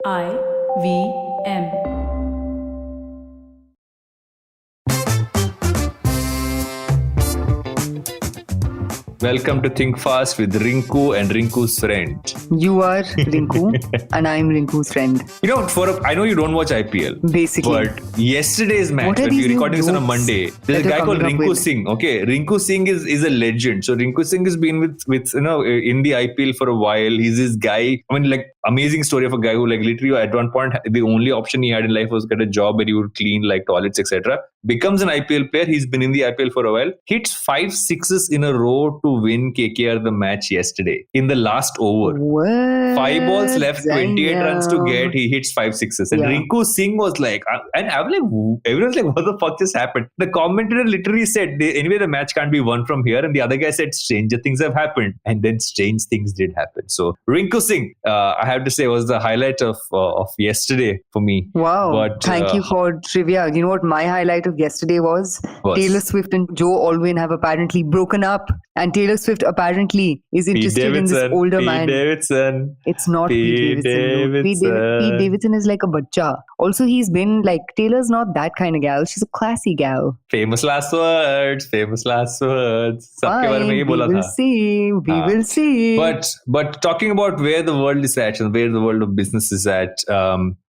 IVM. Welcome to Think Fast with Rinku and Rinku's friend. You are Rinku and I'm Rinku's friend. You know, I know you don't watch IPL. Basically. But yesterday's match, when we're recording this on a Monday, there's a guy called Rinku Singh. Okay, Rinku Singh is a legend. So Rinku Singh has been with in the IPL for a while. He's this guy. I mean, like, amazing story of a guy who, like, literally at one point the only option he had in life was get a job where he would clean like toilets, etc. Becomes an IPL player. He's been in the IPL for a while. Hits 5 sixes in a row to win KKR the match yesterday in the last over. What? 5 balls left, 28 runs to get. He hits 5 sixes. And Rinku Singh was like, and I was like, everyone's like, what the fuck just happened? The commentator literally said, anyway, the match can't be won from here. And the other guy said, stranger things have happened. And then strange things did happen. So Rinku Singh, I have to say, was the highlight of yesterday for me. Wow. But, thank you for trivia. You know what my highlight of yesterday was? Taylor Swift and Joe Alwyn have apparently broken up. And Taylor Swift apparently is interested in this older man. Davidson. It's not Pete Davidson. Pete Davidson is like a bacha. Also, he's been like, Taylor's not that kind of gal. She's a classy gal. Famous last words. Sabke baare mein ye bola tha. We will see. But talking about where the world is at and where the world of business is at,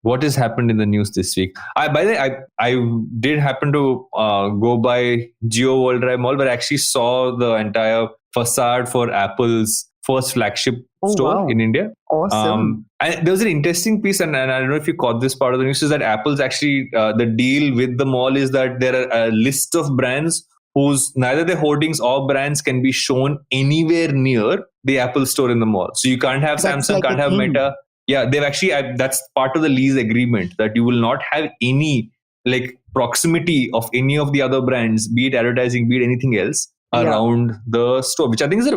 what has happened in the news this week? By the way, I did happen to go by Jio World Drive Mall, but I actually saw the entire facade for Apple's first flagship store in India. Awesome. And there was an interesting piece, and I don't know if you caught this part of the news, is that Apple's actually, the deal with the mall is that there are a list of brands whose neither their hoardings or brands can be shown anywhere near the Apple store in the mall. So you can't have Samsung, like can't have Meta. Yeah, they've actually, that's part of the lease agreement, that you will not have any like proximity of any of the other brands, be it advertising, be it anything else, around the store, which I think is,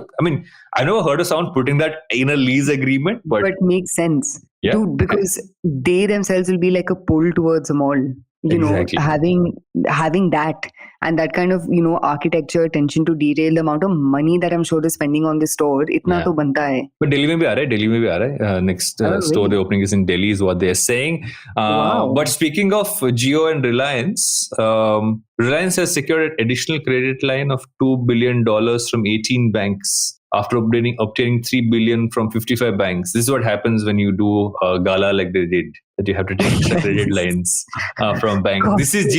I never heard of someone putting that in a lease agreement, but it makes sense. Yeah. Dude, because they themselves will be like a pull towards a mall. You know, having that and that kind of, architecture, attention to detail, the amount of money that I'm sure they're spending on this store, itna to banta hai. But Delhi mein bhi aa raha hai. Next store they're opening is in Delhi, is what they're saying. But speaking of Jio and Reliance, Reliance has secured an additional credit line of $2 billion from 18 banks. After obtaining $3 billion from 55 banks. This is what happens when you do a gala like they did, that you have to take extra credit lines from banks. This is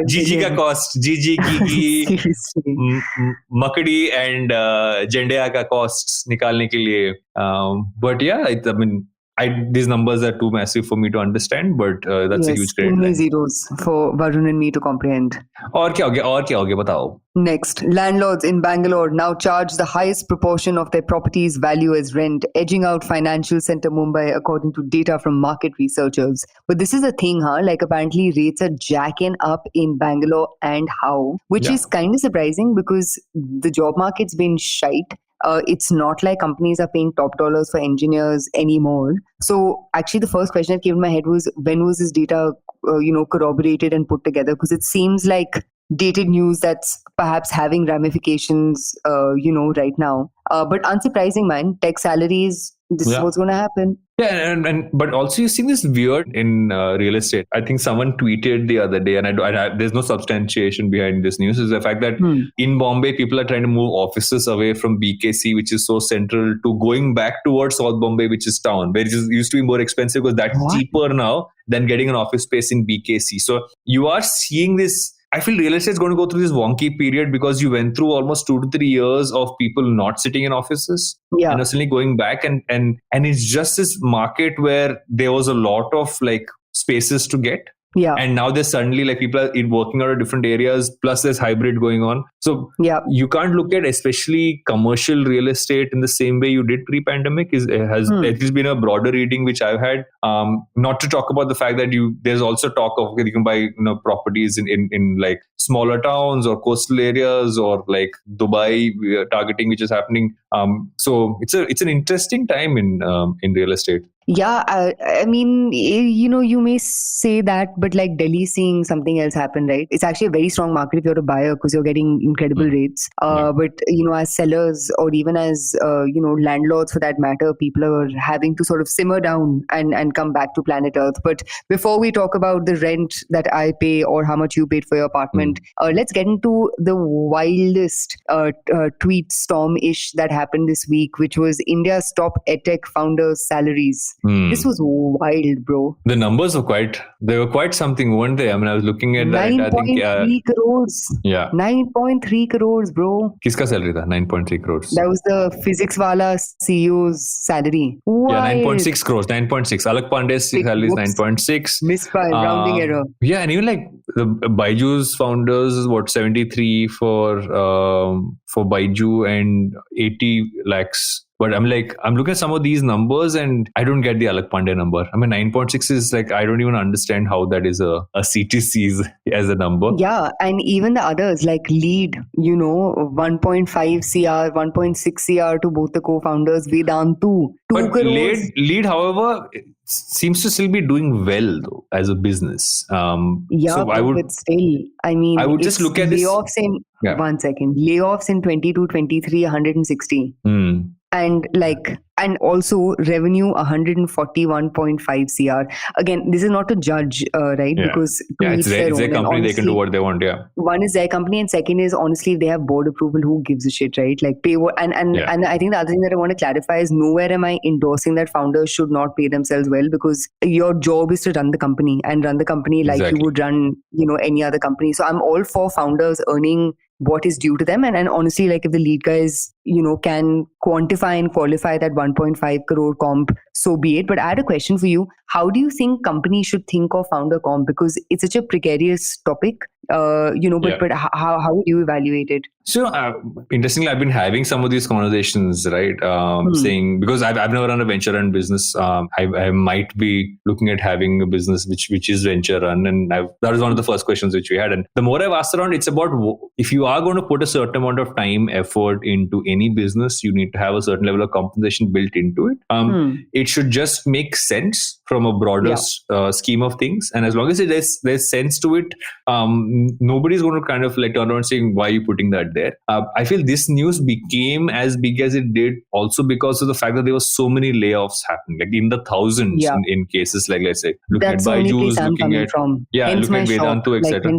Gigi ka cost, Gigi, Gigi, Makadi and Jendea ka costs nikalne ke liye. But yeah, these numbers are too massive for me to understand, but that's a huge credit line. Zeros for Varun and me to comprehend. और क्या हो गया बताओ. Next, landlords in Bangalore now charge the highest proportion of their property's value as rent, edging out financial center Mumbai according to data from market researchers. But this is a thing, like apparently rates are jacking up in Bangalore and how, which is kind of surprising because the job market's been shite. It's not like companies are paying top dollars for engineers anymore. So actually the first question that came to my head was, when was this data, corroborated and put together? Because it seems like dated news that's perhaps having ramifications, right now. But unsurprising, man, tech salaries, this is what's going to happen. Yeah, but also you see this weird in real estate. I think someone tweeted the other day, and there's no substantiation behind this news, is the fact that in Bombay, people are trying to move offices away from BKC, which is so central, to going back towards South Bombay, which is town, where it used to be more expensive because that's cheaper now than getting an office space in BKC. So you are seeing this. I feel real estate is going to go through this wonky period because you went through almost 2 to 3 years of people not sitting in offices and suddenly going back, and it's just this market where there was a lot of like spaces to get. Yeah. And now there's suddenly like people are working out of different areas, plus there's hybrid going on. So you can't look at especially commercial real estate in the same way you did pre-pandemic. Has at least been a broader reading which I've had. Not to talk about the fact that there's also talk of you can buy properties in like smaller towns or coastal areas or like Dubai targeting, which is happening. So it's an interesting time in real estate. Yeah, I mean, you may say that, but like Delhi seeing something else happen, right? It's actually a very strong market if you're a buyer because you're getting, incredible rates. But, as sellers or even as, landlords for that matter, people are having to sort of simmer down and come back to planet Earth. But before we talk about the rent that I pay or how much you paid for your apartment, let's get into the wildest tweet storm-ish that happened this week, which was India's top EdTech founders' salaries. This was wild, bro. The numbers were quite something, weren't they? I mean, I was looking at that. 9.3 crores. Yeah. 9.3 crores, bro. Kiska salary tha? 9.3 crores. That was the physics wala CEO's salary. Wild. Yeah, 9.6 crores. 9.6. Alak Pandey's salary is 9.6. Missed by rounding error. Yeah, and even like the Baiju's founders is 73 for Baiju and 80 lakhs. But I'm looking at some of these numbers and I don't get the Alak Pandey number. I mean, 9.6 is like, I don't even understand how that is a CTC as a number. Yeah. And even the others like Lead, 1.5 CR, 1.6 CR to both the co-founders, Vedantu, 2 crores. Lead, however, seems to still be doing well though as a business. So but still, I mean, I would just look at layoffs in 1 second. Layoffs in 22-23, 160. And also revenue 141.5 CR. Again, this is not to judge, right? Yeah. Because it's their company, honestly, they can do what they want. Yeah. One is their company, and second is honestly, if they have board approval, who gives a shit, right? Like pay what, and I think the other thing that I want to clarify is nowhere am I endorsing that founders should not pay themselves well, because your job is to run the company and run the company like you would run, any other company. So I'm all for founders earning what is due to them. And honestly, like if the lead guys, can quantify and qualify that 1.5 crore comp, so be it. But I had a question for you. How do you think companies should think of founder comp? Because it's such a precarious topic, but how would you evaluate it? So, interestingly, I've been having some of these conversations, right? Saying, because I've never run a venture run business. I might be looking at having a business which is venture run. And that was one of the first questions which we had. And the more I've asked around, it's about if you are going to put a certain amount of time, effort into any business, you need to have a certain level of compensation built into it. It should just make sense from a broader scheme of things. And as long as there's sense to it, nobody's going to kind of like turn around saying, why are you putting that there? I feel this news became as big as it did also because of the fact that there were so many layoffs happening, like in the thousands in cases, like let's say, looking at Baiju's, looking at looking at Vedantu, etc.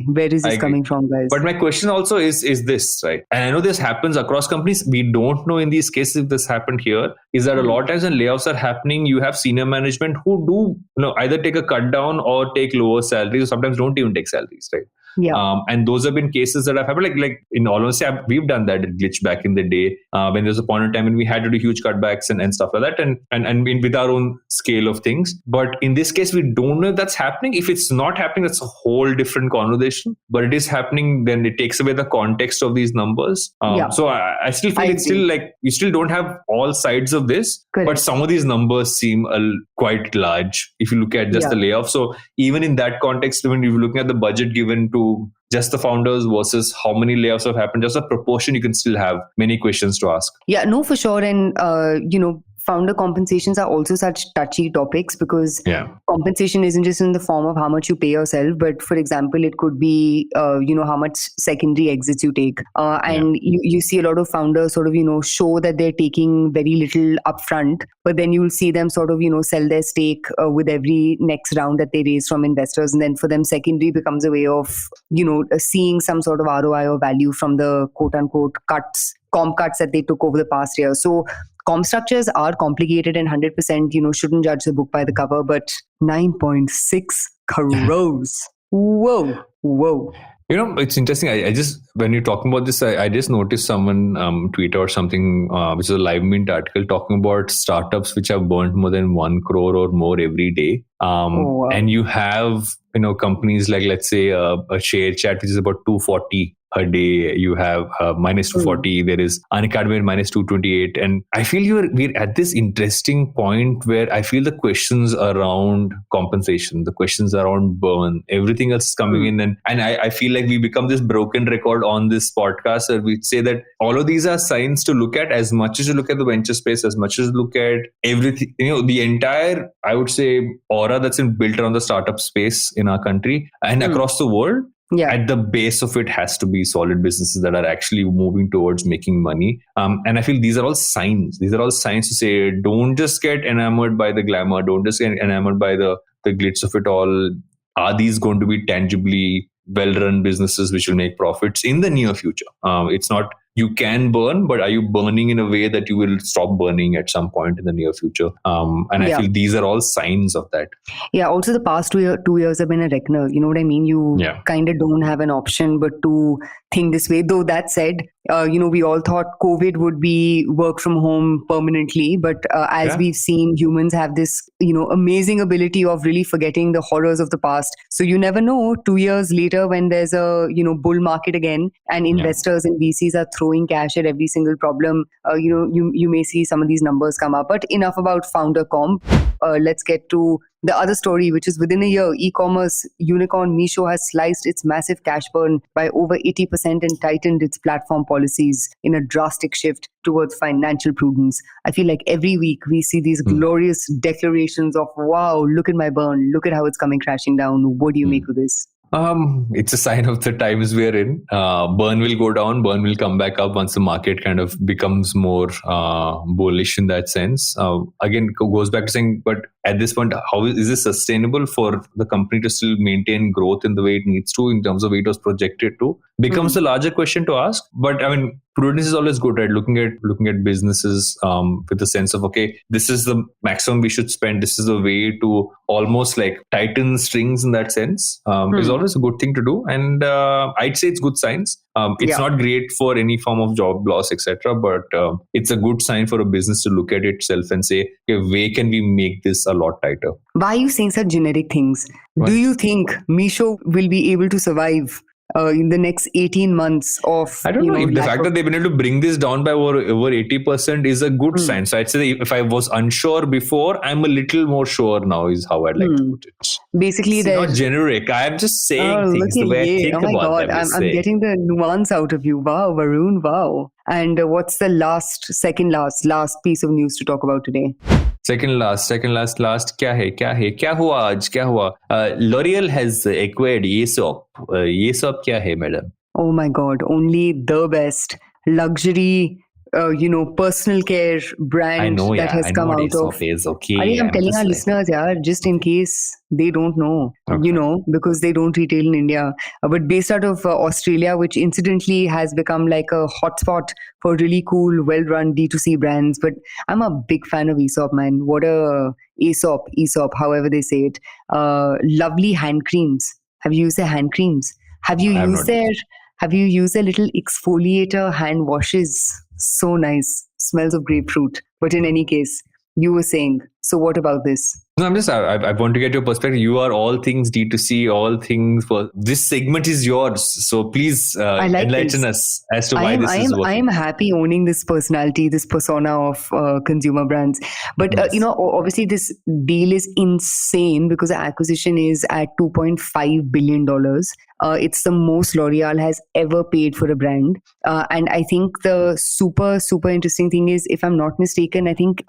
Where is this coming from, guys? But my question also is this, right? And I know this happens across companies. We don't know in these cases if this happened here, is that a lot of times when layoffs are happening, you have senior management who do either take a cut down or take lower salaries, or sometimes don't even take salaries, right? Yeah. And those have been cases that have happened. Like in all honesty, we've done that at Glitch back in the day when there was a point in time when we had to do huge cutbacks and stuff like that, and with our own scale of things. But in this case, we don't know if that's happening. If it's not happening, that's a whole different conversation. But it is happening, then it takes away the context of these numbers. So I still feel it's still like you still don't have all sides of this. Correct. But some of these numbers seem quite large if you look at just the layoff. So even in that context, when you're looking at the budget given to just the founders versus how many layoffs have happened, just a proportion, you can still have many questions to ask. Yeah, no, for sure. And, founder compensations are also such touchy topics because compensation isn't just in the form of how much you pay yourself, but for example, it could be, how much secondary exits you take. And you see a lot of founders sort of, show that they're taking very little upfront, but then you'll see them sort of, sell their stake with every next round that they raise from investors. And then for them, secondary becomes a way of, seeing some sort of ROI or value from the quote unquote comp cuts that they took over the past year. So comp structures are complicated and 100%, shouldn't judge the book by the cover, but 9.6 crores. Whoa. It's interesting. I just, when you're talking about this, I just noticed someone tweet or something, which is a Live Mint article talking about startups which have burnt more than 1 crore or more every day. And you have, companies like, let's say, a share chat, which is about 240 a day. You have minus 240. There is Unacademy minus 228. And I feel we're at this interesting point where I feel the questions around compensation, the questions around burn, everything else is coming in. And I feel like we become this broken record on this podcast where we say that all of these are signs to look at as much as you look at the venture space, as much as you look at everything, the entire, I would say, aura that's been built around the startup space in our country and across the world. at the base of it has to be solid businesses that are actually moving towards making money. And I feel these are all signs. These are all signs to say, don't just get enamored by the glamour. Don't just get enamored by the glitz of it all. Are these going to be tangibly well-run businesses which will make profits in the near future? It's not you can burn, but are you burning in a way that you will stop burning at some point in the near future? And I feel these are all signs of that. Yeah. Also, the past 2 years have been a reckoner. You know what I mean? You kind of don't have an option but to think this way. Though that said, we all thought COVID would be work from home permanently. But as we've seen, humans have this, amazing ability of really forgetting the horrors of the past. So you never know, 2 years later when there's a, bull market again and investors and VCs are throwing cash at every single problem, you may see some of these numbers come up. But enough about founder comp. Let's get to the other story, which is within a year, e-commerce unicorn Meesho has sliced its massive cash burn by over 80% and tightened its platform policies in a drastic shift towards financial prudence. I feel like every week we see these glorious declarations of, wow, look at my burn. Look at how it's coming crashing down. What do you make of this? It's a sign of the times we're in. Burn will go down, burn will come back up once the market kind of becomes more bullish in that sense. Again, goes back to saying, but at this point, how is this sustainable for the company to still maintain growth in the way it needs to in terms of way it was projected to? Becomes the larger question to ask. But I mean, prudence is always good, right? Looking at businesses with the sense of, okay, this is the maximum we should spend. This is the way to almost like tighten strings in that sense. Is always a good thing to do. And I'd say it's good signs. It's not great for any form of job loss, etc. But it's a good sign for a business to look at itself and say, okay, where can we make this a lot tighter? Why are you saying such generic things? What? Do you think Meesho will be able to survive in the next 18 months of... I don't know if the fact that they've been able to bring this down by over 80% is a good sign. So I'd say if I was unsure before, I'm a little more sure now is how I'd like to put it. Basically, it's not generic. I'm just saying things the way I think about them. I'm getting the nuance out of you. Wow, Varun, wow. And what's the second last piece of news to talk about today? Second last, क्या हुआ आज? L'Oreal has acquired Aesop. Aesop क्या है, madam? Oh my God, only the best luxury, personal care brand that has come out Aesop of. is okay. I'm telling our listeners, just in case they don't know, because they don't retail in India. But based out of Australia, which incidentally has become like a hotspot for really cool, well-run D2C brands. But I'm a big fan of Aesop, man. What a Aesop, however they say it. Lovely hand creams. Have you used their hand creams? Have you used their little exfoliator hand washes? So nice. Smells of grapefruit. But in any case, you were saying, so what about this? No, I want to get your perspective. You are all things D2C, all things for this segment is yours. So please enlighten us as to why this is working. I am happy owning this personality, this persona of consumer brands. But, obviously this deal is insane because the acquisition is at $2.5 billion. It's the most L'Oreal has ever paid for a brand. And I think the super, super interesting thing is, if I'm not mistaken, I think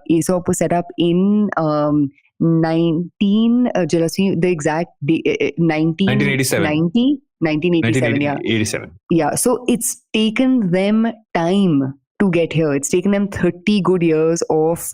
Aesop was set up in 1987. Yeah. So it's taken them time to get here. It's taken them 30 good years of,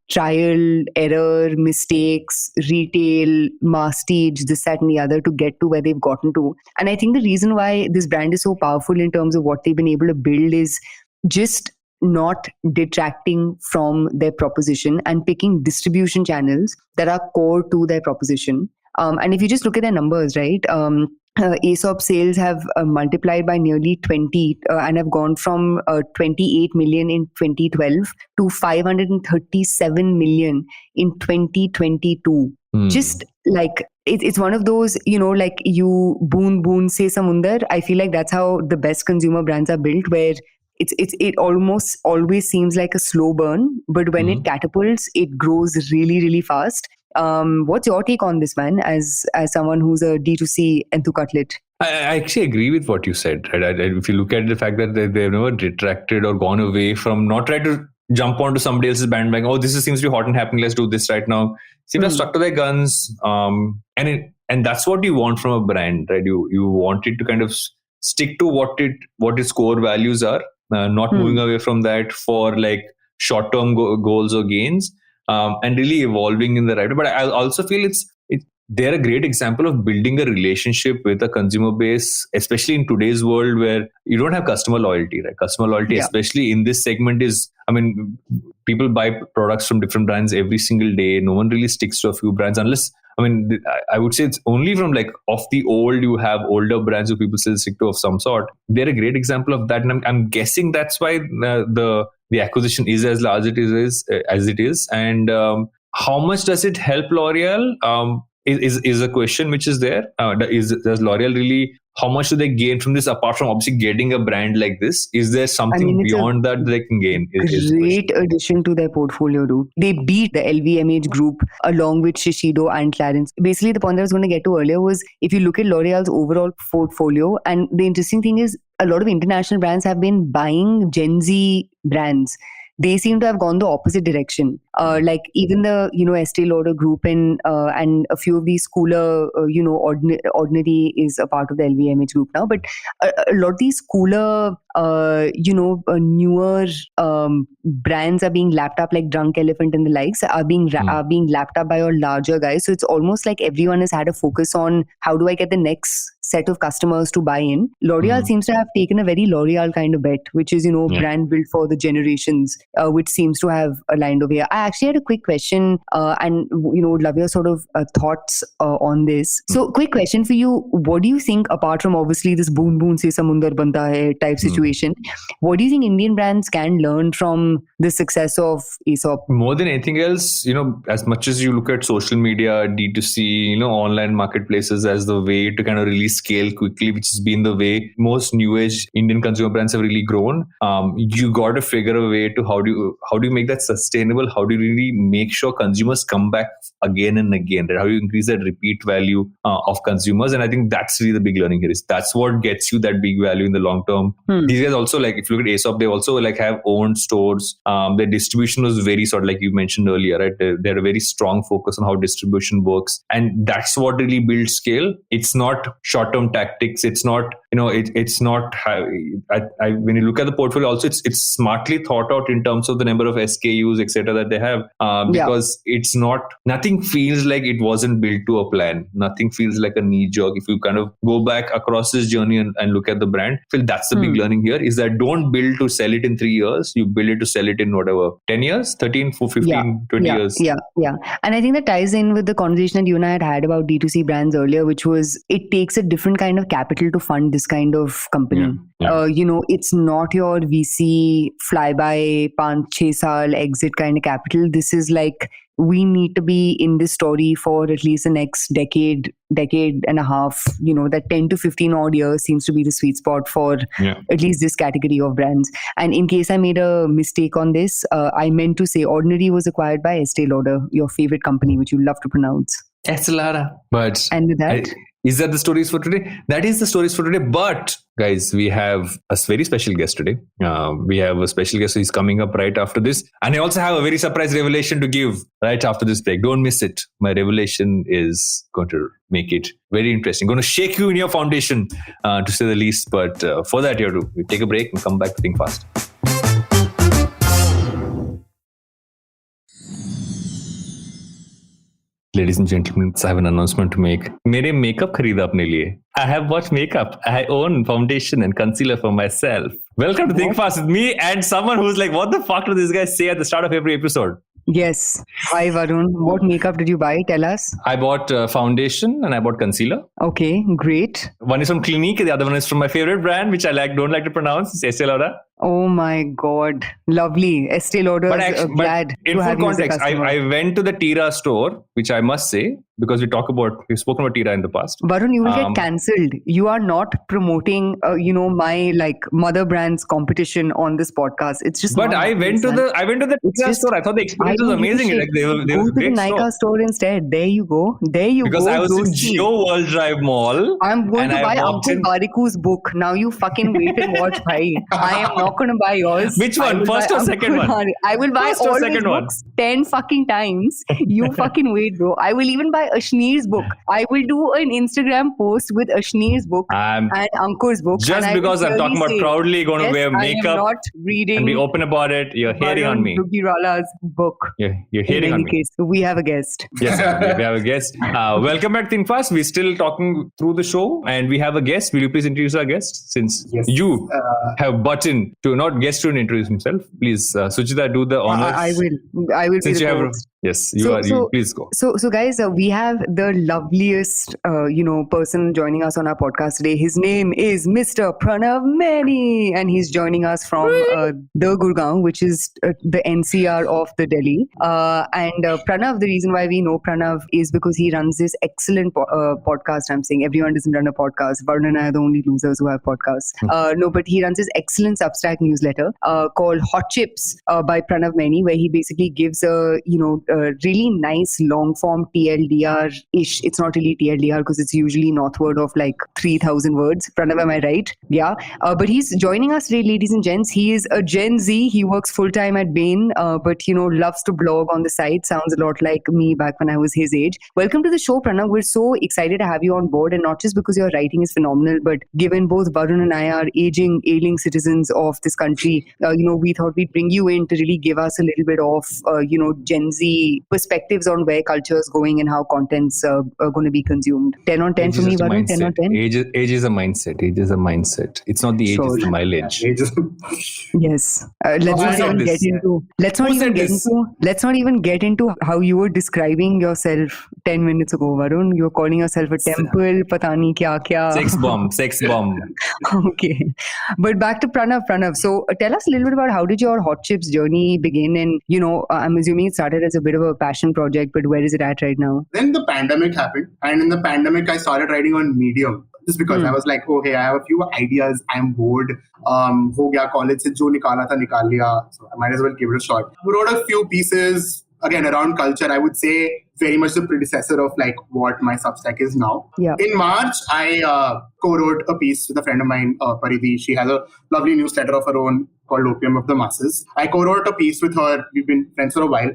trial, error, mistakes, retail, mastige, this, that, and the other to get to where they've gotten to. And I think the reason why this brand is so powerful in terms of what they've been able to build is just not detracting from their proposition and picking distribution channels that are core to their proposition. And if you just look at their numbers, right? Aesop sales have multiplied by nearly 20 and have gone from 28 million in 2012 to 537 million in 2022. Just like it's one of those, like you boon se samundar. I feel like that's how the best consumer brands are built, where it almost always seems like a slow burn, but when it catapults, it grows really, really fast. What's your take on this, man, as someone who's a D2C enthucutlet? I actually agree with what you said. Right? If you look at the fact that they've never detracted or gone away from, not trying to jump onto somebody else's bandwagon. Oh, this seems to be hot and happening. Let's do this right now. Seem to have stuck to their guns. And And that's what you want from a brand, right? You want it to kind of stick to what its core values are, not moving away from that for like short-term goals or gains, and really evolving in the right way. But I also feel they're a great example of building a relationship with a consumer base, especially in today's world where you don't have customer loyalty, right? Customer loyalty, especially in this segment, people buy products from different brands every single day. No one really sticks to a few brands unless, I would say it's only from like of the old, you have older brands who people still stick to of some sort. They're a great example of that. And I'm guessing that's why the acquisition is as large as it is. And how much does it help L'Oreal? Is a question which is there. Does L'Oreal really, how much do they gain from this apart from obviously getting a brand like this? Is there something beyond that they can gain? Great addition to their portfolio, dude. They beat the LVMH group along with Shiseido and Clarins. Basically, the point that I was going to get to earlier was if you look at L'Oreal's overall portfolio, and the interesting thing is a lot of international brands have been buying Gen Z brands. They seem to have gone the opposite direction. Like even the Estee Lauder group and a few of these cooler Ordinary is a part of the LVMH group now. But a lot of these cooler newer brands are being lapped up, like Drunk Elephant and the likes are being lapped up by all larger guys. So it's almost like everyone has had a focus on how do I get the next set of customers to buy in. L'Oreal seems to have taken a very L'Oreal kind of bet, which is brand built for the generations, which seems to have aligned over here. I actually had a quick question and would love your sort of thoughts on this. So quick question for you. What do you think, apart from obviously this boon boon se samundar banta hai type situation, what do you think Indian brands can learn from the success of Aesop? More than anything else, as much as you look at social media, D2C, online marketplaces as the way to kind of really scale quickly, which has been the way most new age Indian consumer brands have really grown. You got to figure a way to how do you make that sustainable? How do you really make sure consumers come back again and again? Right? How do you increase that repeat value of consumers? And I think that's really the big learning here. That's what gets you that big value in the long term. These guys also, like if you look at Aesop, they also like have owned stores. Their distribution was very sort of like you mentioned earlier, right? They had a very strong focus on how distribution works, and that's what really builds scale. It's not short-term tactics. It's not it's not. When you look at the portfolio, also it's smartly thought out in terms of the number of SKUs, etc. that they have, because it's not. Nothing feels like it wasn't built to a plan. Nothing feels like a knee jerk. If you kind of go back across this journey and look at the brand, I feel that's the big learning here is that don't build to sell it in 3 years. You build it to sell it in whatever, 10 years, 13, 15, 20 years. Yeah. And I think that ties in with the conversation that you and I had about D2C brands earlier, which was it takes a different kind of capital to fund this kind of company. It's not your VC flyby 5-6 saal exit kind of capital. This is like, we need to be in this story for at least the next decade and a half. That 10 to 15 odd years seems to be the sweet spot for at least this category of brands. And in case I made a mistake on this, I meant to say Ordinary was acquired by Estee Lauder, your favorite company, which you love to pronounce. Estee Lauder. But and with that, is that the stories for today? That is the stories for today. But guys, we have a very special guest today. We have a special guest who's coming up right after this. And I also have a very surprise revelation to give right after this break. Don't miss it. My revelation is going to make it very interesting. Going to shake you in your foundation, to say the least. But for that, you have to take a break and come back to Think Fast. Ladies and gentlemen, I have an announcement to make. मेरे makeup खरीदा अपने लिए. I have bought makeup. I own foundation and concealer for myself. Welcome to Think Fast with me and someone who's like, what the fuck do these guys say at the start of every episode? Yes. Hi, Varun. What makeup did you buy? Tell us. I bought foundation and I bought concealer. Okay, great. One is from Clinique. The other one is from my favorite brand, which I don't like to pronounce. It's Estee Lauder. Oh my God. Lovely. Estee Lauder. Glad in to have full context, I went to the Tira store, which I must say, because we've spoken about Tira in the past. Varun, you will get cancelled. You are not promoting, my like mother brand's competition on this podcast. It's just. But I went to the Tira store. I thought the experience was amazing. Like they were go to the Nykaa store instead. There you go. Because I was in Geo World Drive Mall. I'm going to buy Uncle Bariku's book. Now you fucking wait and watch, bhai. I am not not going to buy yours. Which one? First or second one? I will buy First or all his second one? books 10 fucking times. You fucking wait, bro. I will even buy Ashneer's book. I will do an Instagram post with Ashneer's book and Ankur's book. Just because I'm talking about proudly going to wear makeup I am not reading and be open about it, you're hating on me. Rala's book. You're hating on me. Case, we have a guest. Yes, we have a guest. Welcome back, Think Fast. We're still talking through the show and we have a guest. Will you please introduce our guest? Since you have button to not guest to introduce himself, please, Suchita, do the honors. I will. Since you have, yes, you please go. So guys, we have the loveliest, person joining us on our podcast today. His name is Mr. Pranav Manie, and he's joining us from the Gurgaon, which is the NCR of the Delhi. And Pranav, the reason why we know Pranav is because he runs this excellent podcast. I'm saying everyone doesn't run a podcast. Varun and I are the only losers who have podcasts. No, but he runs this excellent Substack newsletter called Hot Chips by Pranav Manie, where he basically gives a really nice long form TLDR-ish. It's not really TLDR because it's usually northward of like 3,000 words. Pranav, am I right? Yeah. But he's joining us today, ladies and gents. He is a Gen Z. He works full time at Bain, but loves to blog on the side. Sounds a lot like me back when I was his age. Welcome to the show, Pranav. We're so excited to have you on board, and not just because your writing is phenomenal, but given both Varun and I are aging, ailing citizens of this country, we thought we'd bring you in to really give us a little bit of, Gen Z perspectives on where culture is going and how content's are going to be consumed. 10 on 10 for me, Varun. 10 on 10. Age is a mindset. Age is a mindset. It's not the age, it's the mileage. Yes. Let's not even get into how you were describing yourself 10 minutes ago, Varun. You're calling yourself a temple, patani kya. Sex bomb. Okay. But back to Pranav. So tell us a little bit about how did your Hot Chips journey begin? And, I'm assuming it started as a bit of a passion project, but where is it at right now? Then the pandemic happened. And in the pandemic, I started writing on Medium. Just because I was like, okay, I have a few ideas. I'm bored. Ho gaya college se jo nikala tha nikal liya. So I might as well give it a shot. We wrote a few pieces, again, around culture. I would say very much the predecessor of like what my Substack is now. Yeah. In March, I co-wrote a piece with a friend of mine, Paridhi. She has a lovely newsletter of her own called Opium of the Masses. I co-wrote a piece with her. We've been friends for a while.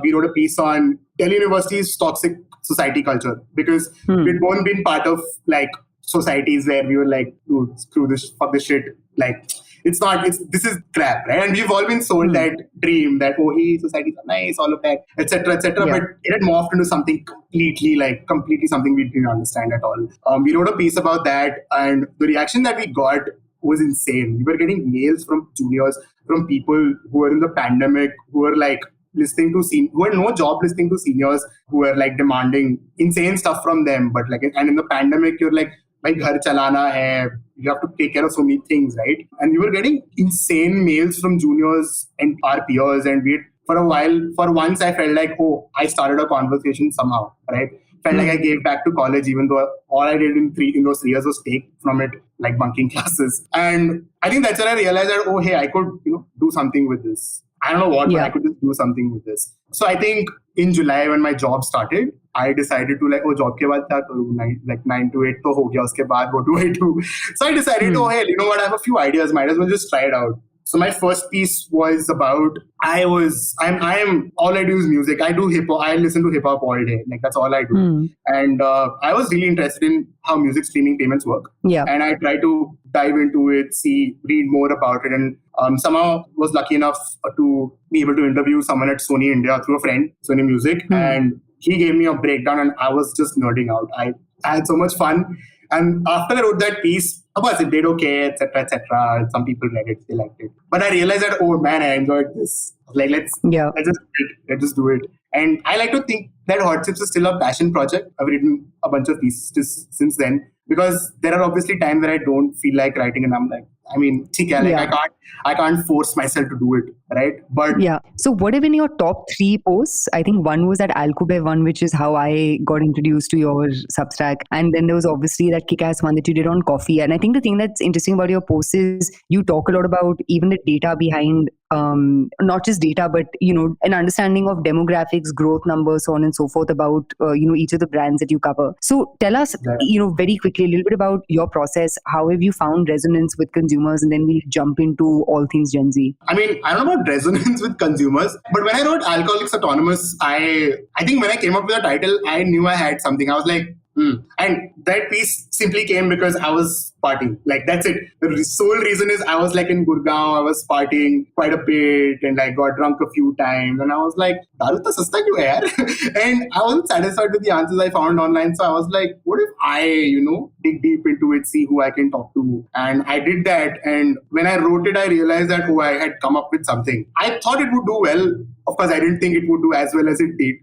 We wrote a piece on Delhi University's toxic society culture because we'd both been part of like societies where we were like, dude, screw this, fuck this shit. Like, this is crap, right? And we've all been sold that dream that, societies are nice, all of that, etc., etc. Yeah. But it had morphed into something completely something we didn't understand at all. We wrote a piece about that, and the reaction that we got was insane. We were getting mails from juniors, from people who were in the pandemic, who were like listening to who had no job listening to seniors, who were like demanding insane stuff from them. But like, and in the pandemic, you're like, ghar chalana hai, you have to take care of so many things, right? And we were getting insane mails from juniors and our peers, and for once I felt like, I started a conversation somehow, right? Felt like I gave back to college, even though all I did in those 3 years was take from it, like bunking classes. And I think that's when I realized that, I could, do something with this. I don't know what, but I could just do something with this. So I think in July when my job started, I decided to job ke baad kya karu? 9 to 8 to ho gaya, uske baad what do I do? So I decided, you know what, I have a few ideas, might as well just try it out. So my first piece was about, all I do is music. I do hip hop. I listen to hip hop all day. Like that's all I do. And I was really interested in how music streaming payments work. Yeah. And I tried to dive into it, read more about it. And somehow was lucky enough to be able to interview someone at Sony India through a friend, Sony Music. And he gave me a breakdown and I was just nerding out. I had so much fun. And after I wrote that piece, of course, it did okay, etc., etc. Some people read it, they liked it. But I realized that, I enjoyed this. Like, let's just do it. And I like to think that Hot Chips is still a passion project. I've written a bunch of pieces since then because there are obviously times where I don't feel like writing, and I'm like, I can't force myself to do it. right? But yeah. So what have been your top 3 posts? I think one was that Alcobev one, which is how I got introduced to your Substack. And then there was obviously that kick-ass one that you did on coffee. And I think the thing that's interesting about your posts is you talk a lot about even the data behind not just data, but an understanding of demographics, growth numbers, so on and so forth about each of the brands that you cover. So tell us, very quickly a little bit about your process. How have you found resonance with consumers? And then we jump into all things Gen Z. I mean, I don't know about resonance with consumers, but when I wrote Alcoholics Autonomous, I think when I came up with the title, I knew I had something. I was like, And that piece simply came because I was partying. Like, that's it. The sole reason is I was like in Gurgaon, I was partying quite a bit and like got drunk a few times. And I was like, Daru to sasta kyun hai yaar? And I wasn't satisfied with the answers I found online. So I was like, what if I, dig deep into it, see who I can talk to? And I did that. And when I wrote it, I realized that, I had come up with something. I thought it would do well. Of course, I didn't think it would do as well as it did.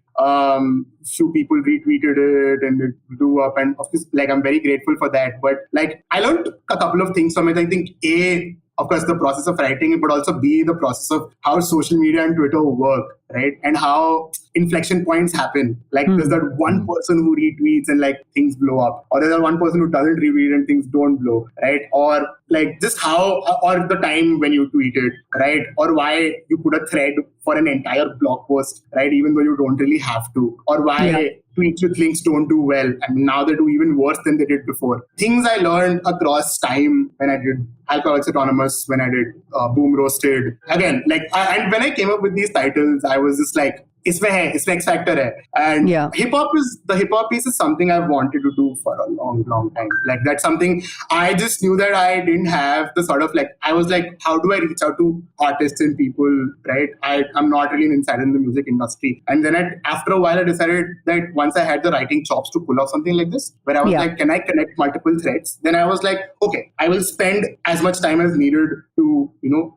Few people retweeted it and it blew up, and of course, like, I'm very grateful for that. But like, I learned a couple of things from it. I think A, of course, the process of writing, but also B, the process of how social media and Twitter work, right? And how inflection points happen. Like, there's that one person who retweets and like things blow up, or there's that one person who doesn't retweet and things don't blow, right? Or like just how, or the time when you tweet it, right? Or why you put a thread for an entire blog post, right? Even though you don't really have to, or why tweets with links don't do well, and now they do even worse than they did before. Things I learned across time when I did Alcoholics Autonomous, when I did Boom Roasted. Again, like, and when I came up with these titles, I was just like, इसमें X factor hai. And hip hop piece is something I've wanted to do for a long time. Like, that's something I just knew that I didn't have the sort of, like, I was like, how do I reach out to artists and people, right? I'm not really an insider in the music industry. And then after a while, I decided that once I had the writing chops to pull off something like this, where I was like, can I connect multiple threads? Then I was like, okay, I will spend as much time as needed to,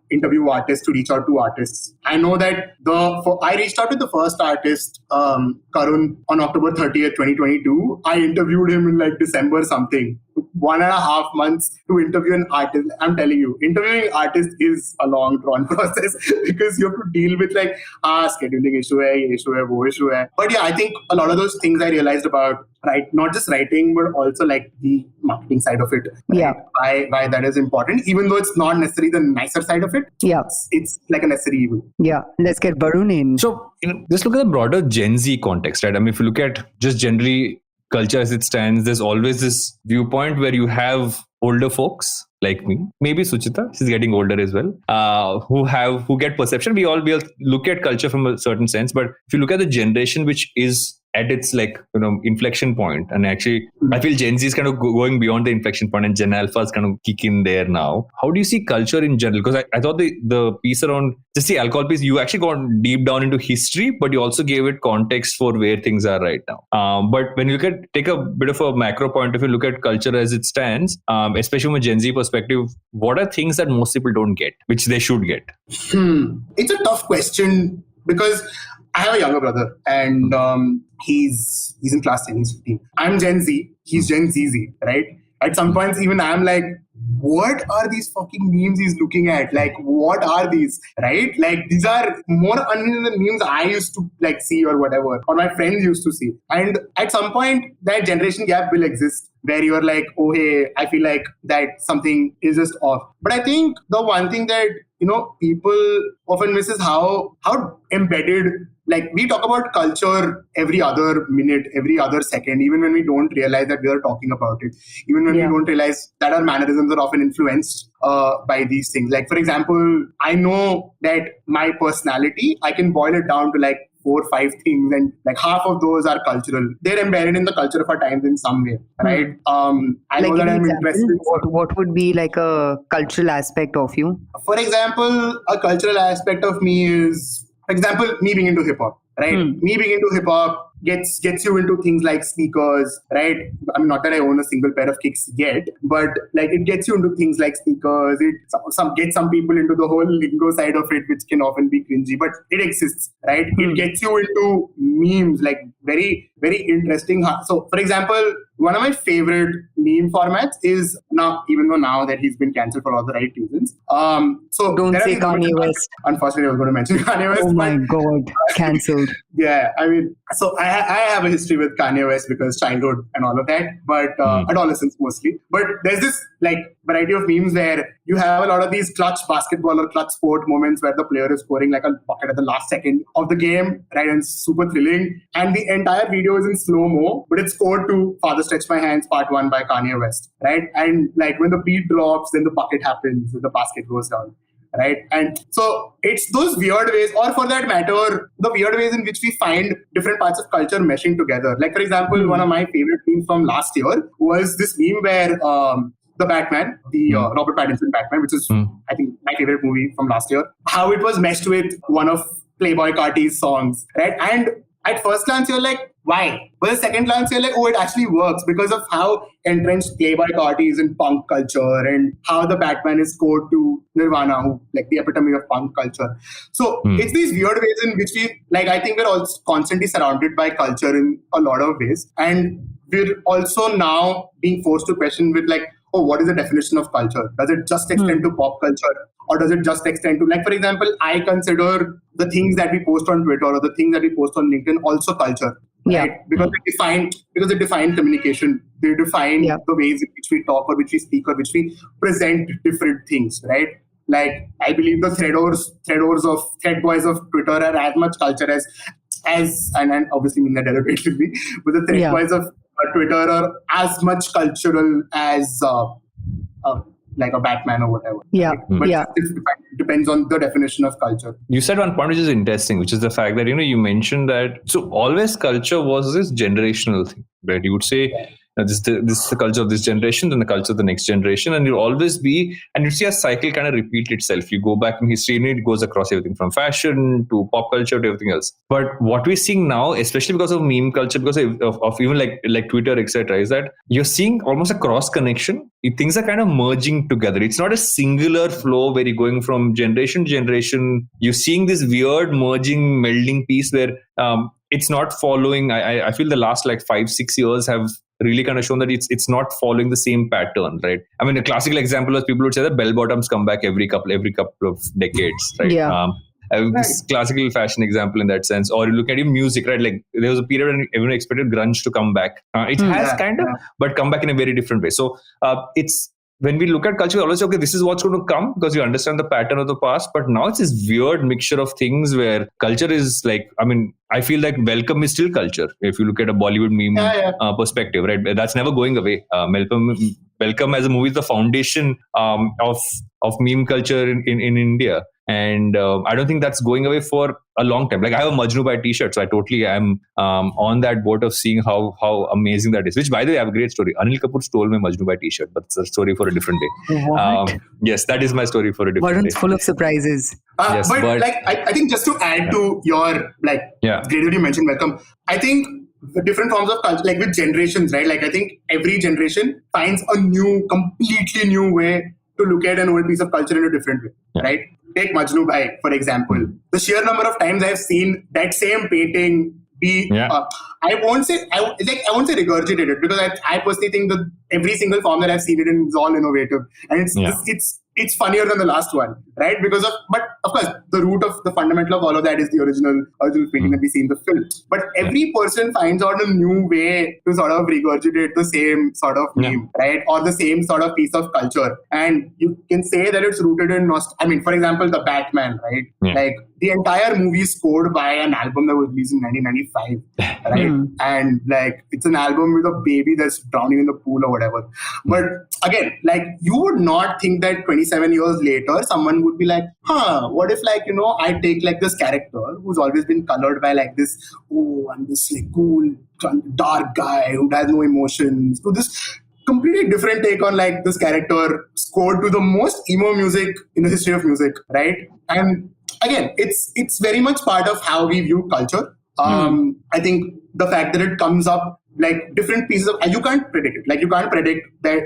interview artists, to reach out to artists. I know that I reached out to the first artist, Karun, on October 30th, 2022. I interviewed him in like December something. 1.5 months to interview an artist. I'm telling you, interviewing artists is a long drawn process because you have to deal with like, scheduling issue hai, ye issue hai, wo issue hai. But yeah, I think a lot of those things I realized about, right, not just writing, but also like the marketing side of it. Right? Why that is important, even though it's not necessarily the nicer side of it. Yeah. It's like a necessary evil. Yeah. Let's get Varun in. So, just look at the broader Gen Z context, right? I mean, if you look at just generally culture as it stands, there's always this viewpoint where you have older folks like me, maybe Suchita, she's getting older as well, who get perception. We all look at culture from a certain sense, but if you look at the generation which is at its like, inflection point, and actually I feel Gen Z is kind of going beyond the inflection point and Gen Alpha is kind of kicking there now. How do you see culture in general? Because I thought the piece around just the alcohol piece, you actually got deep down into history, but you also gave it context for where things are right now. But when you take a bit of a macro point of view, look at culture as it stands, especially from a Gen Z perspective, what are things that most people don't get, which they should get? It's a tough question because I have a younger brother and he's in class 10, he's 15. I'm Gen Z, he's Gen ZZ, right? At some points, even I'm like, what are these fucking memes he's looking at? Like, what are these, right? Like, these are more unreal than memes I used to like see or whatever, or my friends used to see. And at some point, that generation gap will exist where you're like, oh, hey, I feel like that something is just off. But I think the one thing that, people often miss is how embedded, like, we talk about culture every other minute, every other second, even when we don't realize that we are talking about it, even when we don't realize that our mannerisms are often influenced by these things. Like, for example, I know that my personality, I can boil it down to like 4 or 5 things, and like half of those are cultural. They're embedded in the culture of our times in some way, right? I know that I'm interested. What would be like a cultural aspect of you? For example, a cultural aspect of me is, for example, me being into hip hop, right? Me being into hip hop gets you into things like sneakers, right? I mean, not that I own a single pair of kicks yet, but like it gets you into things like sneakers. It gets some people into the whole lingo side of it, which can often be cringy, but it exists, right? It gets you into memes, like very, very interesting. So, for example, one of my favorite meme formats is now, even though now that he's been cancelled for all the right reasons. So don't say Kanye West. Unfortunately, I was going to mention Kanye West. Oh my God, cancelled. Yeah, I mean, so I have a history with Kanye West because childhood and all of that, but adolescence mostly. But there's this like variety of memes where you have a lot of these clutch basketball or clutch sport moments where the player is scoring like a bucket at the last second of the game, right? And super thrilling. And the entire video is in slow-mo, but it's scored to Father Stretch My Hands Part 1 by Kanye West, right? And like when the beat drops, then the bucket happens, and the basket goes down. Right. And so it's those weird ways, or for that matter, the weird ways in which we find different parts of culture meshing together. Like, for example, one of my favorite memes from last year was this meme where the Batman, the Robert Pattinson Batman, which is, I think, my favorite movie from last year, how it was meshed with one of Playboy Carti's songs. Right. And at first glance, you're like, why? But the second glance, you're like, oh, it actually works because of how entrenched Playboy Carti is in punk culture and how the Batman is scored to Nirvana, who like the epitome of punk culture. So it's these weird ways in which we, like, I think we're also constantly surrounded by culture in a lot of ways. And we're also now being forced to question with like, oh, what is the definition of culture? Does it just extend to pop culture? Or does it just extend to, like, for example, I consider the things that we post on Twitter or the things that we post on LinkedIn also culture. Right? Because they define communication. They define the ways in which we talk or which we speak or which we present different things, right? Like, I believe the thread boys of Twitter are as much culture as and obviously mean that derivatively, but the thread boys of Twitter are as much cultural as like a Batman or whatever. But it depends on the definition of culture. You said one point which is interesting, which is the fact that, you mentioned that, so always culture was this generational thing, right? You would say, this is the culture of this generation, then the culture of the next generation, and you'll always be, and you see a cycle kind of repeat itself. You go back in history and it goes across everything from fashion to pop culture to everything else. But what we're seeing now, especially because of meme culture, because of even like Twitter, etc., is that you're seeing almost a cross connection. Things are kind of merging together. It's not a singular flow where you're going from generation to generation. You're seeing this weird merging, melding piece where it's not following. I feel the last like 5-6 years have really kind of shown that it's not following the same pattern, right? I mean, a classical example is people would say that bell bottoms come back every couple of decades, right? This classical fashion example in that sense. Or you look at your music, right? Like there was a period when everyone expected grunge to come back. It has kind of, but come back in a very different way. So it's, when we look at culture, we always say, okay, this is what's going to come because you understand the pattern of the past. But now it's this weird mixture of things where culture is like, I mean, I feel like welcome is still culture. If you look at a Bollywood meme perspective, right? That's never going away. Welcome as a movie is the foundation of meme culture in India. And I don't think that's going away for a long time. Like I have a Majnu Bhai t-shirt, so I totally am on that boat of seeing how amazing that is. Which, by the way, I have a great story. Anil Kapoor stole my Majnu Bhai t-shirt, but it's a story for a different day. Yes, that is my story for a different day. Varun's full of surprises. But like I think just to add to your great that you mentioned welcome, I think the different forms of culture, like with generations, right? Like I think every generation finds a completely new way to look at an old piece of culture in a different way, right? Take Majnu Bhai, for example. The sheer number of times I've seen that same painting be, I won't say regurgitated, because I personally think that every single form that I've seen it in is all innovative, and it's funnier than the last one, right? But of course, the root of the fundamental of all of that is the original painting that we see in the film. But every person finds out a new way to sort of regurgitate the same sort of meme, right? Or the same sort of piece of culture. And you can say that it's rooted in I mean, for example, the Batman, right? Like the entire movie is scored by an album that was released in 1995, right? And like it's an album with a baby that's drowning in the pool or whatever. But again, like you would not think that 27 years later, someone would be like, what if I take like this character who's always been colored by like this, I'm this like cool, dark guy who has no emotions, to this completely different take on like this character scored to the most emo music in the history of music, right? And again, it's very much part of how we view culture. I think the fact that it comes up like different pieces of, you can't predict it. Like you can't predict that,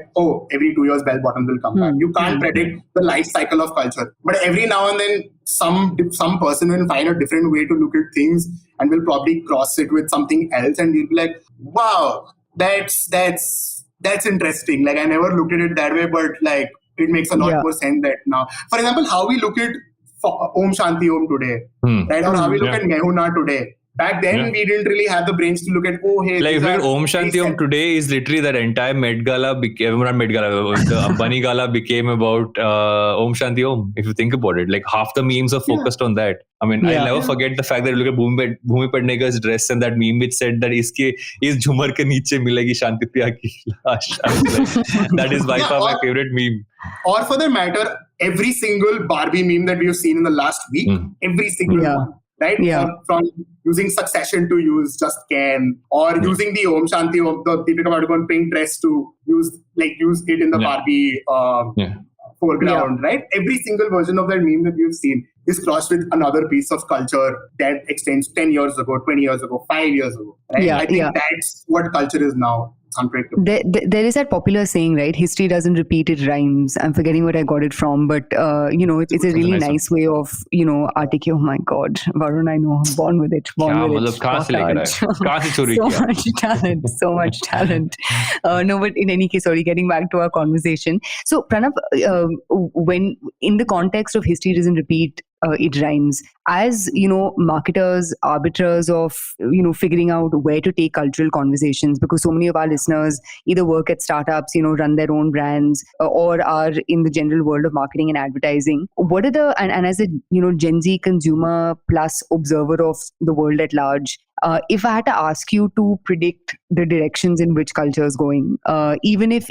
every 2 years bell bottoms will come back. You can't predict the life cycle of culture. But every now and then some person will find a different way to look at things and will probably cross it with something else, and you'll be like, wow, that's interesting. Like I never looked at it that way, but like it makes a lot more sense that now. For example, how we look at Om Shanti Om today, right? Or how we look at Mehuna today. Back then, we didn't really have the brains to look at, like if you look at Om Shanti Om today is literally that entire Met Gala became, not Met Gala, the Ambani Gala became about Om Shanti Om. If you think about it, like half the memes are focused on that. I mean, I'll never forget the fact that you look at Bhumi Padnekar's dress and that meme which said that is Jhumar ke niche milegi Shanti Priya ki laash. That is by far my favorite meme. Or for that matter, every single Barbie meme that we have seen in the last week, every single one. Right? Yeah. From using Succession to use Just Can, or using the Om Shanti of the Deepika Padukone pink dress to use it in the Barbie foreground, right? Every single version of that meme that we've seen is crossed with another piece of culture that extends 10 years ago, 20 years ago, 5 years ago. Right? I think that's what culture is now. There is that popular saying, right? History doesn't repeat, it rhymes. I'm forgetting what I got it from, but it's a really nice way of articulating. Oh my God, Varun, I know, born with it. So much talent. No, but in any case, sorry, getting back to our conversation. So Pranav, when in the context of history doesn't repeat, it rhymes. As marketers, arbiters of figuring out where to take cultural conversations, because so many of our listeners either work at startups, run their own brands, or are in the general world of marketing and advertising. What are the and as a Gen Z consumer plus observer of the world at large, if I had to ask you to predict the directions in which culture is going, even if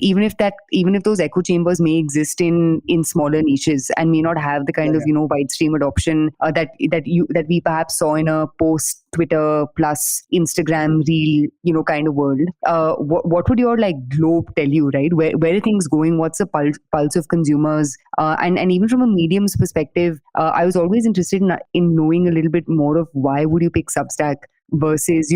those echo chambers may exist in smaller niches and may not have the kind of wide stream adoption that we perhaps saw in a post Twitter plus Instagram reel kind of world, what would your globe tell you, right? Where are things going? What's the pulse of consumers? And even from a medium's perspective, I was always interested in knowing a little bit more of why would you pick Substack versus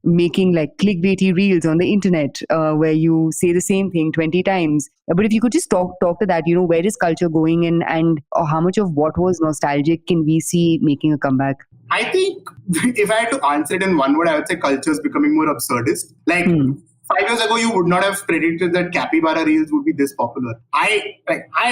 making clickbaity reels on the internet where you say the same thing 20 times. But if you could just talk to that, where is culture going and how much of what was nostalgic can we see making a comeback? I think if I had to answer it in one word, I would say culture is becoming more absurdist. 5 years ago, you would not have predicted that capybara reels would be this popular. I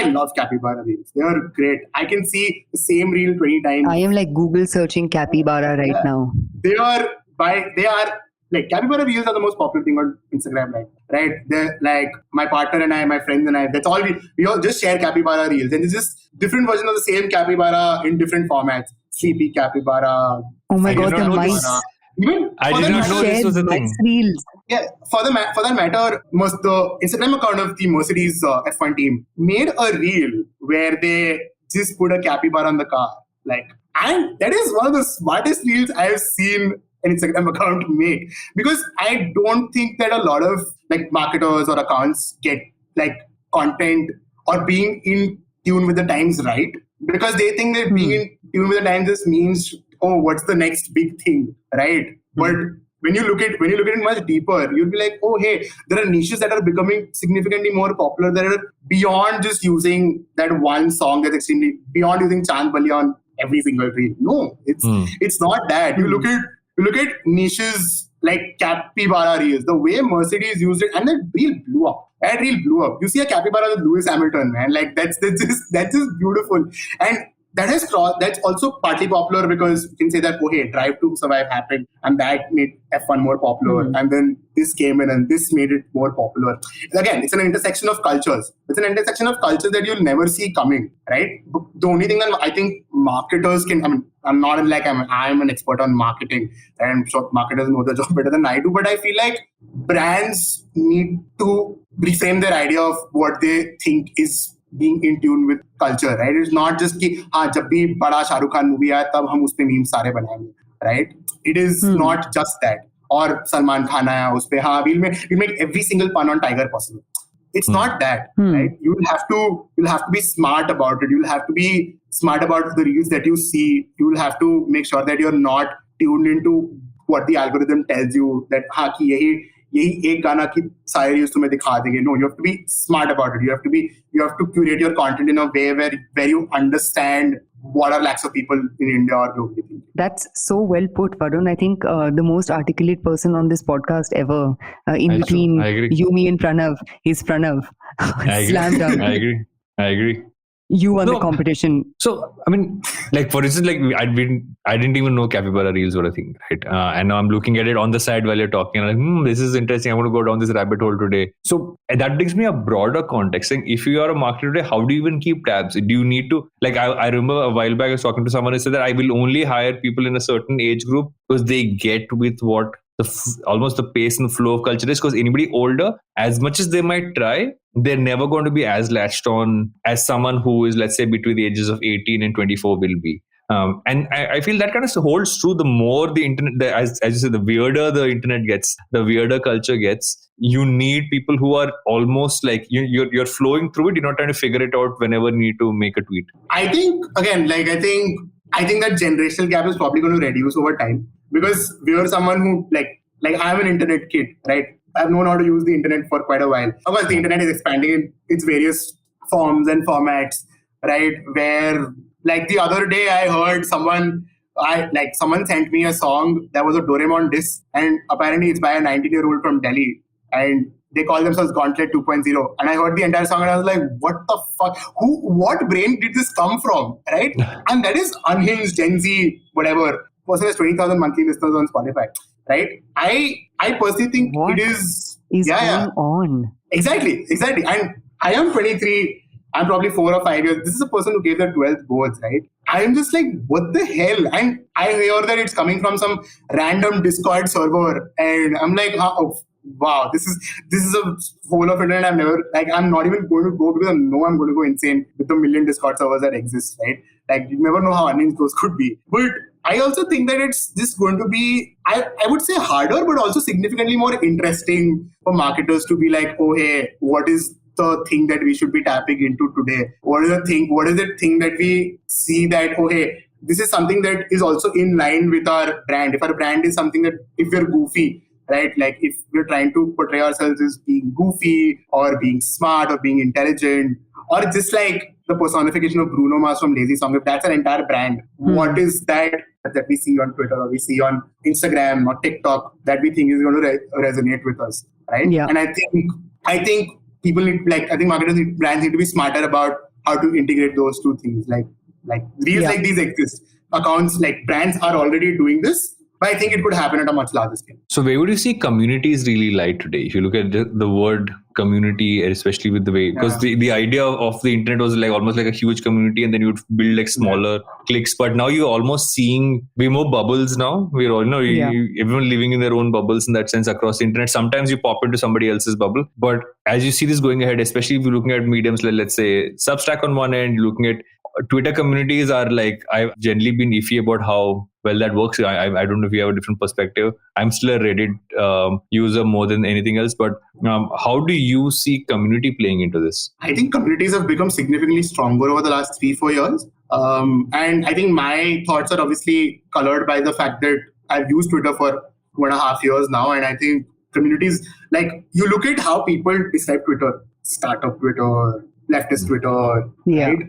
love capybara reels. They are great. I can see the same reel 20 times. I am Google searching capybara right now. They are capybara reels are the most popular thing on Instagram, right? They're my partner and I, my friends and I, that's all we all just share capybara reels. And it's just different versions of the same capybara in different formats. Sleepy capybara. Oh my God, the mice. I did not know this was a thing. Reels. Yeah, for that matter, the Instagram account of the Mercedes F1 team made a reel where they just put a capybara on the car. And that is one of the smartest reels I have seen an Instagram account make. Because I don't think that a lot of marketers or accounts get content or being in tune with the times right. Because they think that being in tune with the times just means, what's the next big thing, right? But when you look at it much deeper, you'll be like, hey, there are niches that are becoming significantly more popular that are beyond just using that one song that's extremely beyond using Chand Bali on every single reel. No, it's not that. You look at niches like capybara reels, the way Mercedes used it, and that reel blew up. That reel blew up. You see a capybara with Lewis Hamilton, man. That's just beautiful. And that's also partly popular because you can say that, Drive to Survive happened and that made F1 more popular. And then this came in and this made it more popular. Again, it's an intersection of cultures. It's an intersection of cultures that you'll never see coming, right? But the only thing that I think marketers can, I'm not I'm an expert on marketing and I'm sure marketers know the job better than I do, but I feel like brands need to reframe their idea of what they think is being in tune with culture, right? It's not just कि जब भी बड़ा Shahrukh Khan movie आया तब हम उसपे memes सारे बनाएंगे, right? It is not just that. और सलमान खान आया उसपे we'll make every single pun on Tiger possible. It's not that, right? You'll have to be smart about it. You'll have to be smart about the reels that you see. You'll have to make sure that you're not tuned into what the algorithm tells you that कि यही एक गाना की सारे reels तुम्हें दिखा देंगे. No, you have to be smart about it. You have to curate your content in a way where you understand what are lakhs of people in India or globally thinking. That's so well put, Varun. I think the most articulate person on this podcast ever, between you, me, and Pranav, is Pranav. Slam dunk. I agree. You won the competition. So, I mean, like, for instance, like, I didn't even know capybara reels were a thing, right? And now I'm looking at it on the side while you're talking. I'm like, this is interesting. I want to go down this rabbit hole today. So that brings me a broader context. Like, if you are a marketer today, how do you even keep tabs? Do you need to, like, I remember a while back I was talking to someone who said that I will only hire people in a certain age group because they get with what almost the pace and flow of culture is, because anybody older, as much as they might try, they're never going to be as latched on as someone who is, let's say, between the ages of 18 and 24 will be. And I feel that kind of holds true. The more the internet, as you said, the weirder the internet gets, the weirder culture gets. You need people who are almost like you're flowing through it. You're not trying to figure it out whenever you need to make a tweet. I think that generational gap is probably going to reduce over time, because we are someone who like I'm an internet kid, right? I've known how to use the internet for quite a while. Of course, the internet is expanding in its various forms and formats, right? Where, like, the other day I heard someone sent me a song that was a Doraemon disc, and apparently it's by a 19-year-old from Delhi, and they call themselves Gauntlet 2.0. And I heard the entire song and I was like, what the fuck? What brain did this come from, right? And that is unhinged, Gen Z, whatever. Person has 20,000 monthly listeners on Spotify, right? I personally think what it is going on? Exactly. And I am 23. I'm probably 4 or 5 years. This is a person who gave their 12th boards, right? I'm just like, what the hell? And I hear that it's coming from some random Discord server, and I'm like, wow, this is a whole of internet I've never, like, I'm not even going to go, because I know I'm going to go insane with the million Discord servers that exist, right? Like, you never know how unhinged those could be. But I also think that it's just going to be, I would say, harder, but also significantly more interesting for marketers to be like, oh, hey, what is the thing that we should be tapping into today? What is the thing that we see that, oh, hey, this is something that is also in line with our brand. If our brand is something that, if we're goofy, right? Like, if we're trying to portray ourselves as being goofy or being smart or being intelligent, or just like the personification of Bruno Mars from Lazy Song, if that's an entire brand, what is that we see on Twitter or we see on Instagram or TikTok that we think is going to resonate with us, right? Yeah. And I think people need, I think marketers, brands need to be smarter about how to integrate those two things. Like reels like these exist. Accounts, like brands, are already doing this. But I think it could happen at a much larger scale. So where would you see communities really lie today? If you look at the word community, especially with the way, because the idea of the internet was like almost like a huge community, and then you'd build like smaller cliques. But now you're almost seeing way more bubbles now. We're all, everyone living in their own bubbles in that sense across the internet. Sometimes you pop into somebody else's bubble. But as you see this going ahead, especially if you're looking at mediums like, let's say, Substack on one end, looking at Twitter communities are like, I've generally been iffy about how well that works. I don't know if you have a different perspective. I'm still a Reddit user more than anything else. But how do you see community playing into this? I think communities have become significantly stronger over the last 3-4 years. And I think my thoughts are obviously colored by the fact that I've used Twitter for 2.5 years now. And I think communities, like, you look at how people describe Twitter, startup Twitter, leftist Twitter, right?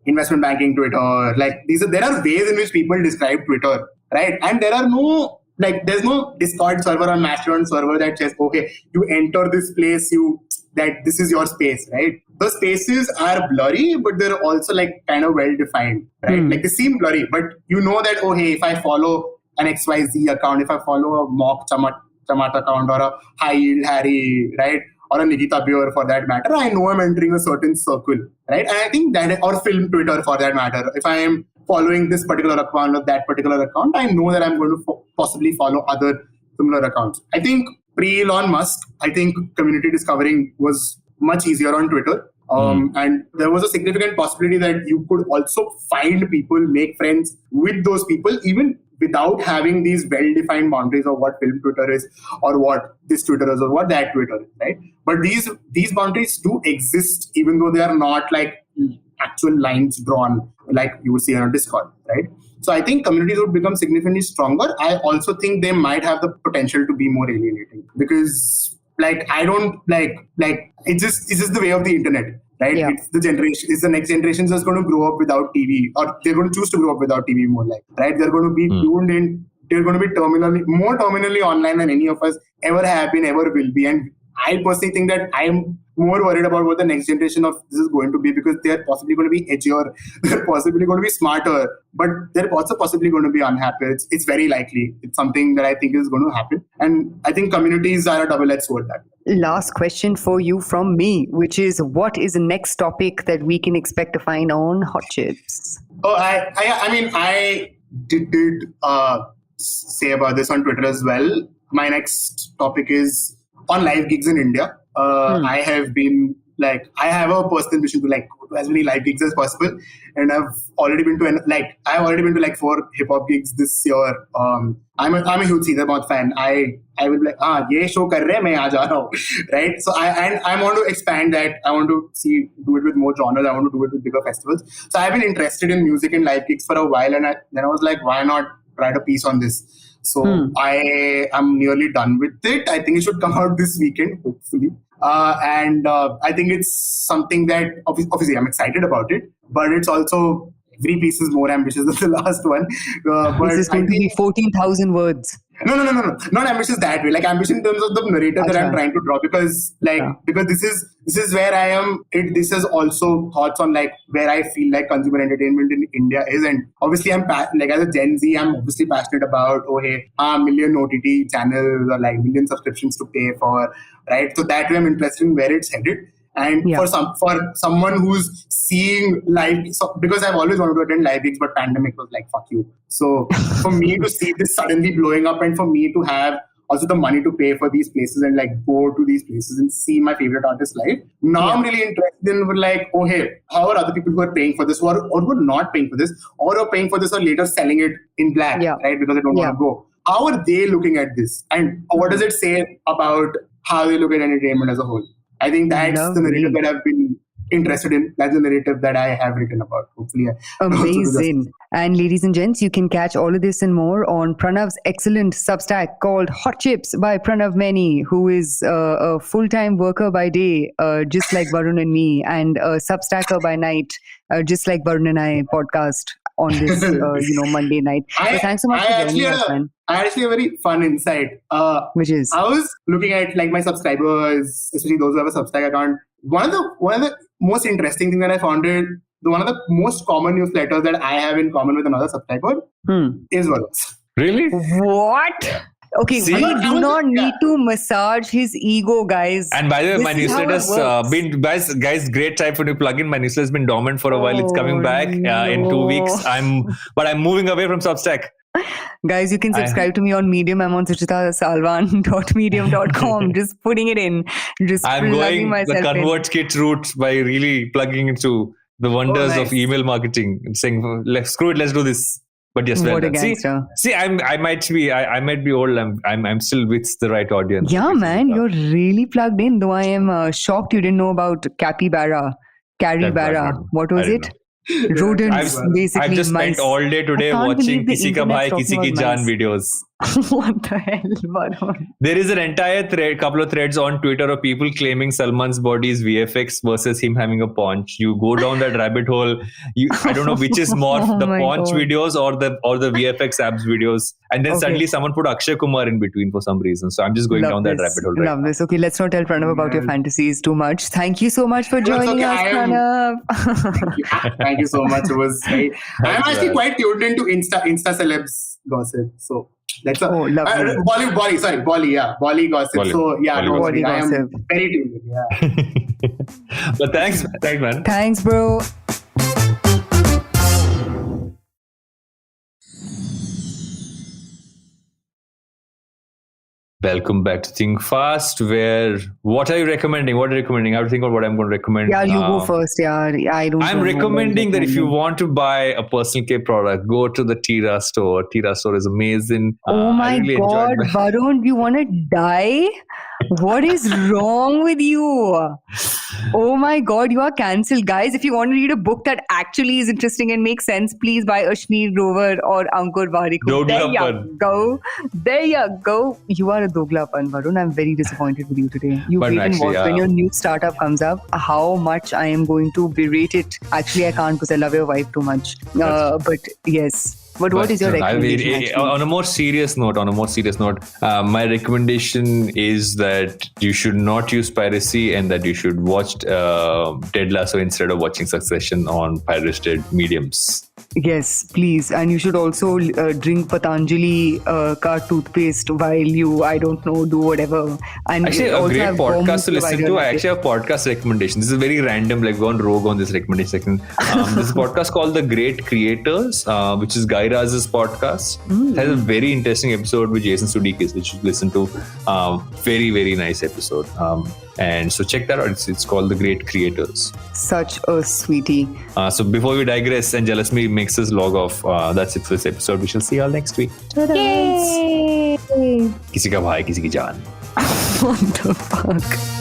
Investment banking Twitter, like there are ways in which people describe Twitter, right? And there are no, there's no Discord server or Mastodon server that says, okay, you enter this place, that this is your space, right? The spaces are blurry, but they're also kind of well defined, right? Like, they seem blurry, but you know that, oh, hey, if I follow an XYZ account, if I follow a mock Chamat account or a high yield Harry, right? Or a Nikita Beer for that matter, I know I'm entering a certain circle, right? And I think that, or film Twitter for that matter, if I am following this particular account or that particular account, I know that I'm going to possibly follow other similar accounts. I think pre-Elon Musk, I think community discovering was much easier on Twitter. And there was a significant possibility that you could also find people, make friends with those people, even without having these well-defined boundaries of what film Twitter is, or what this Twitter is, or what that Twitter is, right? But these boundaries do exist, even though they are not actual lines drawn like you would see on a Discord, right? So I think communities would become significantly stronger. I also think they might have the potential to be more alienating, because I don't it's just the way of the internet. right? Yeah. It's the next generation that's going to grow up without TV, or they're going to choose to grow up without TV more like, right? They're going to be tuned in. They're going to be more terminally online than any of us ever have been, ever will be. And I personally think that I'm more worried about what the next generation of this is going to be, because they're possibly going to be edgier, they're possibly going to be smarter, but they're also possibly going to be unhappy. It's very likely. It's something that I think is going to happen. And I think communities are a double-edged sword that. Last question for you from me, which is, what is the next topic that we can expect to find on Hot Chips? Oh, I did say about this on Twitter as well. My next topic is on live gigs in India. I have a personal mission to go to as many live gigs as possible, and I've already been to like 4 hip hop gigs this year. I'm a huge Caesar fan. I will be like, ye show kar rahe, main aa ja raha hu, right? So I want to expand that. I want to do it with more genres. I want to do it with bigger festivals. So I've been interested in music and live gigs for a while, and then I was like, why not write a piece on this? So I am nearly done with it. I think it should come out this weekend, hopefully. And I think it's something that obviously I'm excited about it, but it's also, every piece is more ambitious than the last one. But this is going to be 14,000 words. No. Not ambitious that way. Like ambitious in terms of the narrative that I'm trying to draw, because this is where I am. This is also thoughts on like where I feel like consumer entertainment in India is, and obviously I'm as a Gen Z, I'm obviously passionate about million OTT channels or like million subscriptions to pay for, right? So that way I'm interested in where it's headed. And for someone who's seeing live, because I've always wanted to attend live gigs, but pandemic was like, fuck you. So for me to see this suddenly blowing up, and for me to have also the money to pay for these places and like go to these places and see my favorite artists live, now I'm really interested in like, how are other people who are paying for this, or who are not paying for this, or are paying for this or later selling it in black, right? Because they don't want to go. How are they looking at this? And what does it say about how they look at entertainment as a whole? I think that's the narrative that I've been interested in. That's the narrative that I have written about. Hopefully, amazing. And ladies and gents, you can catch all of this and more on Pranav's excellent Substack called Hot Chips by Pranav Manie, who is a full-time worker by day, just like Varun and me, and a Substacker by night, just like Varun and I podcast on this, Monday night. So thanks so much for joining us, man. I actually have a very fun insight. Which is? I was looking at like my subscribers, especially those who have a Substack account. One of the most interesting things that I found one of the most common newsletters that I have in common with another subscriber is Varun's. Really? What? Okay, we do not need to massage his ego, guys. And by the way, my newsletter's been, guys, great time for you to plug in. My newsletter's been dormant for a while. It's coming back in 2 weeks. I'm moving away from Substack. Guys, you can subscribe to me on Medium. I'm on suchitasalvan.medium.com. Just putting it in. I'm going the convert kit route by really plugging into the wonders of email marketing and saying, screw it, let's do this. But yes, what a gangster. See, I might be old. I'm still with the right audience. Yeah, man, you're really plugged in. Though I am shocked you didn't know about Capybara. What was it? Rodents, basically. I've just spent all day today watching Kisi Ka Bhai, Kisi Ki Jaan videos. What the hell, Varun? There is an entire couple of threads on Twitter of people claiming Salman's body is VFX versus him having a paunch. You go down that rabbit hole. I don't know which is more, the paunch videos or the VFX abs videos. And then suddenly someone put Akshay Kumar in between for some reason. So I'm just going down that rabbit hole. Love this. Okay, let's not tell Pranav about your fantasies too much. Thank you so much for joining us, Pranav. Thank you so much. It was I'm actually quite tuned into Insta celebs gossip. So that's lovely. Bolly gossip. Bolly. So Bolly I am gossip. very tuned in. Yeah. But thanks, man. Thanks, bro. Welcome back to Think Fast, where what are you recommending? I have to think of what I'm going to recommend. Yeah, you go first. Yeah, I'm recommending that if you want to buy a personal care product, go to the Tira store. Tira store is amazing. Oh my God, Varun, you want to die? What is wrong with you? Oh my God, you are cancelled. Guys, if you want to read a book that actually is interesting and makes sense, please buy Ashneer Grover or Ankur Warikoo. There you go. There you go. You are a Doglapan, Varun. I'm very disappointed with you today. You wait and watch when your new startup comes up, how much I am going to berate it. Actually, I can't because I love your wife too much. But yes. But what is your recommendation? On a more serious note, my recommendation is that you should not use piracy and that you should watch Ted Lasso instead of watching Succession on pirated mediums. Yes, please. And you should also drink Patanjali ka toothpaste while you, do whatever. And actually, a great podcast to listen to. I actually have podcast recommendations. This is very random, like go on rogue on this recommendation section. There's a podcast called The Great Creators, which is Guy Raz's podcast. It has a very interesting episode with Jason Sudeikis, which you should listen to. Very, very nice episode. And so check that out. It's called The Great Creators. Such a sweetie. So before we digress and Jealously makes us log off, that's it for this episode. We shall see you all next week. Yay! Kisi ka bhai, kisi ki jaan. What the fuck?